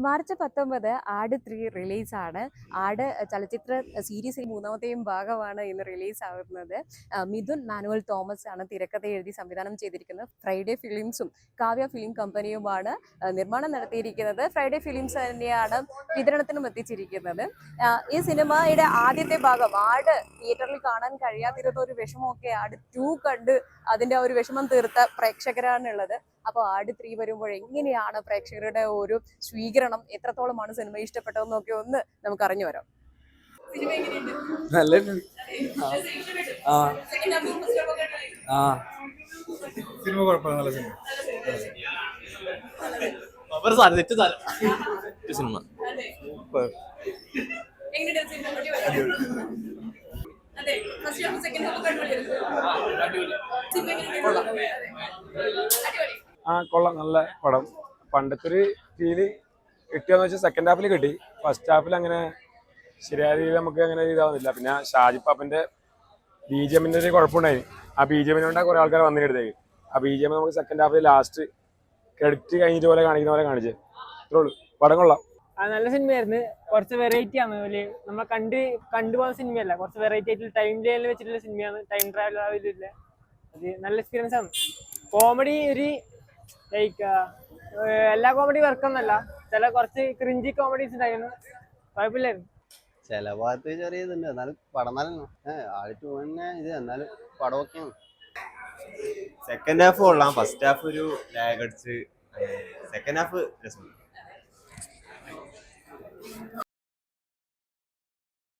March 19 ആട് 3 റിലീസാണ്. ആട് ചലച്ചിത്ര സീരീസിൽ മൂന്നാമത്തെയും ഭാഗമാണ് ഇന്ന് റിലീസ് ആവുന്നത്. മിഥുൻ മാനുവൽ തോമസ് ആണ് തിരക്കഥ എഴുതി സംവിധാനം ചെയ്തിരിക്കുന്നത്. ഫ്രൈഡേ ഫിലിംസും കാവ്യ ഫിലിം കമ്പനിയുമാണ് നിർമ്മാണം നടത്തിയിരിക്കുന്നത്. ഫ്രൈഡേ ഫിലിംസ് തന്നെയാണ് വിതരണത്തിനും എത്തിച്ചിരിക്കുന്നത്. ഈ സിനിമയുടെ ആദ്യത്തെ ഭാഗം ആട് തിയേറ്ററിൽ കാണാൻ കഴിയാതിരുന്ന ഒരു വിഷമമൊക്കെ ആട് 2 കണ്ട് അതിന്റെ ഒരു വിഷമം തീർത്ത പ്രേക്ഷകരാണുള്ളത്. അപ്പോൾ ആട് 3 വരുമ്പോൾ എങ്ങനെയാണ് പ്രേക്ഷകരുടെ ഒരു സ്വീകരണം, എത്രത്തോളമാണ് സിനിമ ഇഷ്ടപ്പെട്ടതെന്നൊക്കെ ഒന്ന് നമുക്ക് അറിഞ്ഞു വരാം. സിനിമ കുഴപ്പമില്ല, നല്ല സിനിമ. സിനിമ കൊള്ളാം, നല്ല പടം. പണ്ടത്തെ ഒരു ഫീല് കിട്ടിയെന്ന് വെച്ചാൽ സെക്കൻഡ് ഹാഫിൽ കിട്ടി. ഫസ്റ്റ് ഹാഫിൽ അങ്ങനെ ശരിയായ രീതിയിൽ നമുക്ക് അങ്ങനെ ഇതാവുന്നില്ല. പിന്നെ ഷാജിപ്പാപ്പന്റെ BGM-ന്റെ ഒരു കുഴപ്പമുണ്ടായി. ആ BGM കൊണ്ടാണ് കുറെ ആൾക്കാർ വന്നിട്ടെടുത്തേക്ക്. ആ BGM നമുക്ക് സെക്കൻഡ് ഹാഫിൽ ലാസ്റ്റ് ക്രെഡിറ്റ് കഴിഞ്ഞിട്ട് പോലെ കാണിക്കുന്ന പോലെ കാണിച്ചത്. ഇത്രേ ഉള്ളൂ. പടം കൊള്ളാം. നല്ല സിനിമയായിരുന്നു. കുറച്ച് വെറൈറ്റി ആണ്. നമ്മൾ കണ്ടുപോകുന്ന സിനിമയല്ല, കുറച്ച് വെറൈറ്റി ആയിട്ട് ടൈം ലൈനിൽ വെച്ചിട്ടുള്ള സിനിമയാണ്. ടൈം ട്രാവൽ ആവില്ല. അത് നല്ല എക്സ്പീരിയൻസ് ആണ്. കോമഡി ഒരു ലൈക്ക് എല്ലാ കോമഡി വർക്കൊന്നല്ല, ചില കുറച്ച് ക്രിഞ്ചി കോമഡീസ് ഉണ്ടായിരുന്നു. കുഴപ്പമില്ലായിരുന്നു. ചില ഭാഗത്ത് ചെറിയ ഇതുണ്ട്, എന്നാലും പടം നല്ല ആയിട്ട് തന്നെ ഇത്, എന്നാലും പടമൊക്കെയാണ്. സെക്കൻഡ് ഹാഫ് കൊള്ളാം, ഫസ്റ്റ് ഹാഫ് ഒരു ലാഗ് അടിച്ച്. സെക്കൻഡ് ഹാഫ് രസം.